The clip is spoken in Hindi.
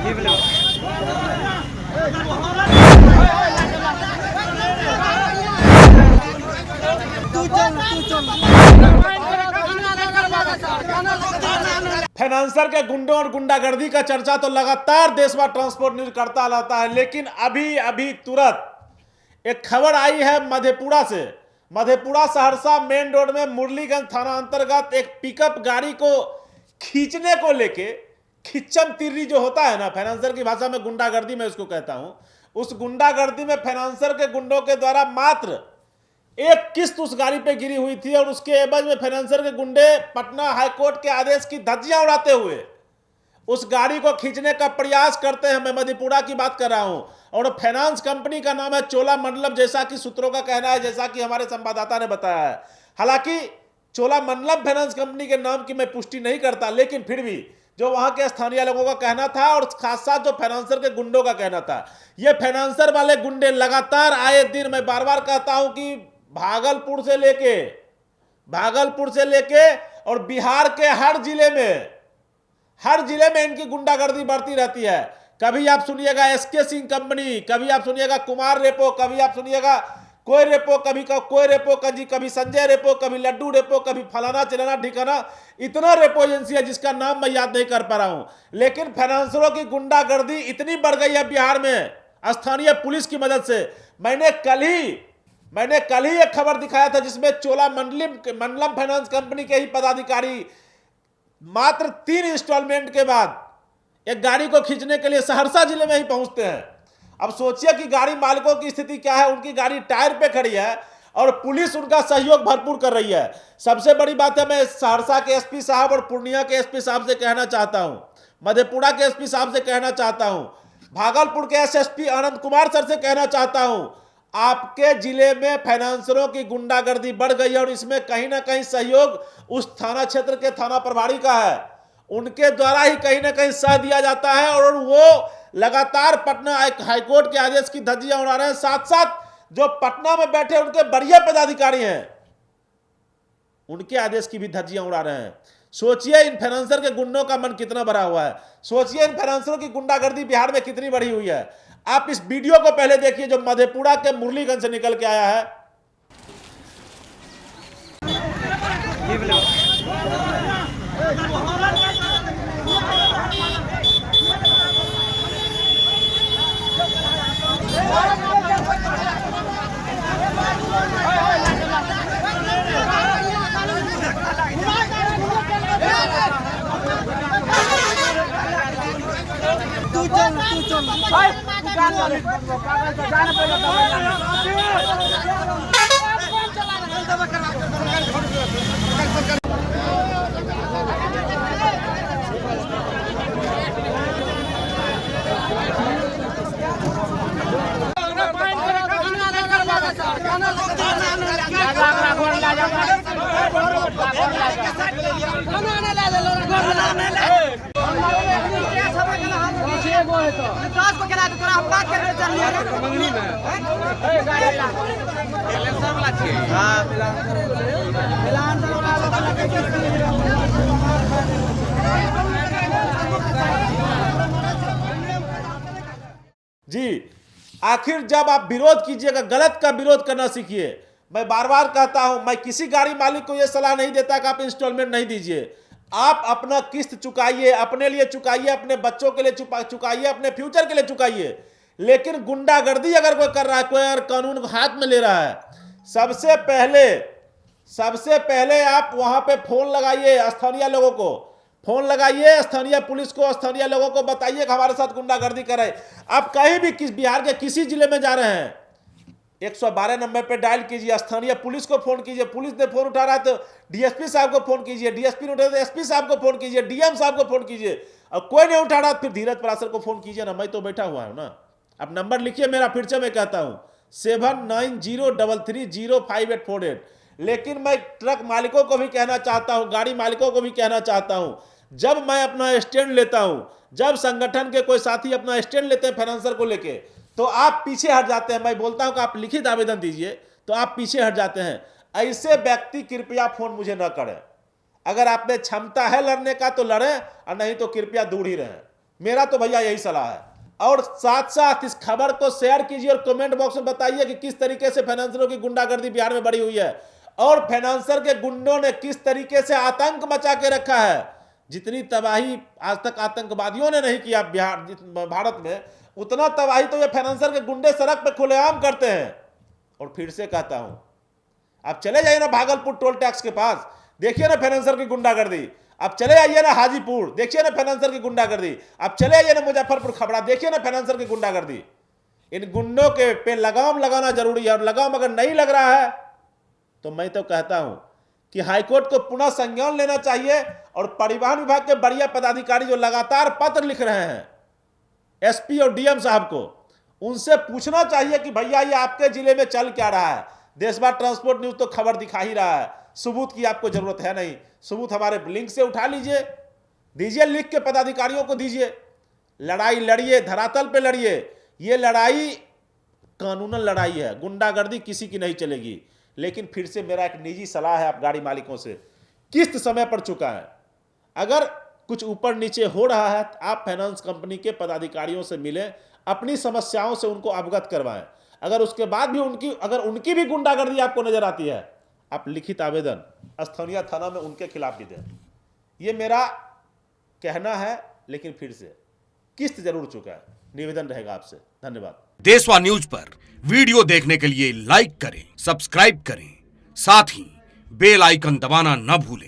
फाइनेंसर के गुंडों और गुंडागर्दी का चर्चा तो लगातार देशभर ट्रांसपोर्ट न्यूज करता रहता है, लेकिन अभी अभी तुरंत एक खबर आई है मधेपुरा से। मधेपुरा सहरसा मेन रोड में मुरलीगंज थाना अंतर्गत एक पिकअप गाड़ी को खींचने को लेके, खिच्चम तिर्री जो होता है ना, फाइनेंसर की भाषा में गुंडागर्दी मैं उसको कहता हूं, उस गुंडागर्दी में फाइनेंसर के गुंडों के द्वारा मात्र एक किस्त उस गाड़ी पे गिरी हुई थी और उसके एवज में फाइनेंसर के गुंडे पटना हाईकोर्ट के आदेश की धज्जियां उड़ाते हुए उस गाड़ी को खींचने का प्रयास करते हैं। मैं मधेपुरा की बात कर रहा हूं और फाइनेंस कंपनी का नाम है चोलामंडलम, जैसा कि सूत्रों का कहना है, जैसा कि हमारे संवाददाता ने बताया है। हालांकि चोलामंडलम फाइनेंस कंपनी के नाम की मैं पुष्टि नहीं करता, लेकिन फिर भी जो वहां के स्थानीय लोगों का कहना था और खास साथ जो फाइनेंसर के गुंडों का कहना था, ये फाइनेंसर वाले गुंडे लगातार आए दिन, मैं बार बार कहता हूं कि भागलपुर से लेके और बिहार के हर जिले में इनकी गुंडागर्दी बढ़ती रहती है। कभी आप सुनिएगा एसके सिंह कंपनी, कभी आप सुनिएगा कुमार रेपो, कभी आप सुनिएगा कोई रेपो, कोई रेपो जी, कभी संजय रेपो, कभी लड्डू रेपो, कभी फलाना चिलाना ठिकाना, इतना रेपो एजेंसी है जिसका नाम मैं याद नहीं कर पा रहा हूं। लेकिन फाइनेंसरों की गुंडागर्दी इतनी बढ़ गई है बिहार में स्थानीय पुलिस की मदद से। मैंने कल ही एक खबर दिखाया था जिसमें चोलामंडलम फाइनेंस कंपनी के ही पदाधिकारी मात्र 3 इंस्टॉलमेंट के बाद एक गाड़ी को खींचने के लिए सहरसा जिले में ही पहुंचते हैं। अब सोचिए कि गाड़ी मालिकों की स्थिति क्या है। उनकी गाड़ी टायर पे खड़ी है और पुलिस उनका सहयोग भरपूर कर रही है। सबसे बड़ी बात है, मैं सहरसा के एसपी साहब और पूर्णिया के एसपी साहब से कहना चाहता हूं, मधेपुरा के एसपी साहब से कहना चाहता हूं, भागलपुर के एसएसपी आनंद कुमार सर से कहना चाहता हूं, आपके जिले में फाइनेंसरों की गुंडागर्दी बढ़ गई है और इसमें कहीं ना कहीं सहयोग उस थाना क्षेत्र के थाना प्रभारी का है। उनके द्वारा ही कहीं ना कहीं सह दिया जाता है और वो लगातार पटना हाईकोर्ट के आदेश की धज्जियां उड़ा रहे हैं। साथ साथ जो पटना में बैठे उनके बढ़िया पदाधिकारी हैं, उनके आदेश की भी धज्जियां उड़ा रहे हैं। सोचिए इन फाइनेंसर के गुंडों का मन कितना भरा हुआ है, सोचिए इन फाइनेंसरों की गुंडागर्दी बिहार में कितनी बढ़ी हुई है। आप इस वीडियो को पहले देखिए जो मधेपुरा के मुरलीगंज से निकल के आया है। जी, आखिर जब आप विरोध कीजिएगा, गलत का विरोध करना सीखिए। मैं बार बार कहता हूं, मैं किसी गाड़ी मालिक को यह सलाह नहीं देता कि आप इंस्टॉलमेंट नहीं दीजिए। आप अपना किस्त चुकाइए, अपने लिए चुकाइए, अपने बच्चों के लिए चुकाइए, अपने फ्यूचर के लिए चुकाइए। लेकिन गुंडागर्दी अगर कोई कर रहा है, कोई अगर कानून को हाथ में ले रहा है, सबसे पहले आप वहां पे फोन लगाइए, स्थानीय लोगों को फोन लगाइए, स्थानीय पुलिस को, स्थानीय लोगों को बताइए कि हमारे साथ गुंडागर्दी करे। आप कहीं भी बिहार के किसी जिले में जा रहे हैं, 112 नंबर पे डायल कीजिए, स्थानीय पुलिस को फोन कीजिए, पुलिस ने फोन उठा रहा है तो डीएसपी साहब को फोन कीजिए, डीएसपी ने उठा तो एसपी साहब को फोन कीजिए, डीएम साहब को फोन कीजिए। और कोई नहीं उठा रहा फिर धीरज परासर को फोन कीजिए ना, मैं तो बैठा हुआ हूं ना। अब नंबर लिखिए मेरा, फिर से मैं कहता हूं 7903305848। लेकिन मैं ट्रक मालिकों को भी कहना चाहता हूं, गाड़ी मालिकों को भी कहना चाहता हूं, जब मैं अपना स्टैंड लेता हूं, जब संगठन के कोई साथी अपना स्टैंड लेते हैं फाइनेंसर को लेके, तो आप पीछे हट जाते हैं। मैं बोलता हूं कि आप लिखित आवेदन दीजिए, तो आप पीछे हट जाते हैं। ऐसे व्यक्ति कृपया फोन मुझे न करें। अगर आप में क्षमता है लड़ने का तो लड़ें, और नहीं तो कृपया दूर ही रहें। मेरा तो भैया यही सलाह है। और साथ साथ इस खबर को शेयर कीजिए और कमेंट बॉक्स में बताइए कि किस तरीके से फाइनेंसरों की गुंडागर्दी बिहार में बढ़ी हुई है और फाइनेंसर के गुंडों ने किस तरीके से आतंक मचा के रखा है। जितनी तबाही आज तक आतंकवादियों ने नहीं किया भारत में, उतना तबाही तो ये फाइनेंसर के गुंडे सड़क पे खुलेआम करते हैं। और फिर से कहता हूं, आप चले जाइए ना भागलपुर टोल टैक्स के पास, देखिए ना फाइनेंसर की गुंडागर्दी। आप चले आइए ना हाजीपुर, देखिए ना फाइनेंसर की गुंडागर्दी। आप चले आइए ना मुजफ्फरपुर खबड़ा, देखिए ना फाइनेंसर की गुंडागर्दी। इन गुंडों के पे लगाम लगाना जरूरी है और लगाम अगर नहीं लग रहा है तो मैं तो कहता हूं कि हाईकोर्ट को पुनः संज्ञान लेना चाहिए और परिवहन विभाग के बढ़िया पदाधिकारी जो लगातार पत्र लिख रहे हैं एसपी और डीएम साहब को, उनसे पूछना चाहिए कि भैया ये आपके जिले में चल क्या रहा है। देशभर ट्रांसपोर्ट न्यूज तो खबर दिखा ही रहा है, सबूत की आपको जरूरत है नहीं। सबूत हमारे लिंक से उठा लीजिए, दीजिए लिख के पदाधिकारियों को दीजिए। लड़ाई लड़िए, धरातल पे लड़िए। ये लड़ाई कानूनन लड़ाई है, गुंडागर्दी किसी की नहीं चलेगी। लेकिन फिर से मेरा एक निजी सलाह है आप गाड़ी मालिकों से, किस्त समय पर चुका है। अगर कुछ ऊपर नीचे हो रहा है तो आप फाइनेंस कंपनी के पदाधिकारियों से मिलें, अपनी समस्याओं से उनको अवगत करवाएं। अगर उसके बाद भी उनकी भी गुंडागर्दी आपको नजर आती है, आप लिखित आवेदन स्थानीय थाना में उनके खिलाफ भी दें। ये मेरा कहना है। लेकिन फिर से किस्त जरूर चुका है, निवेदन रहेगा आपसे। धन्यवाद। देशवा न्यूज पर वीडियो देखने के लिए लाइक करें, सब्सक्राइब करें, साथ ही बेल आइकन दबाना न भूलें।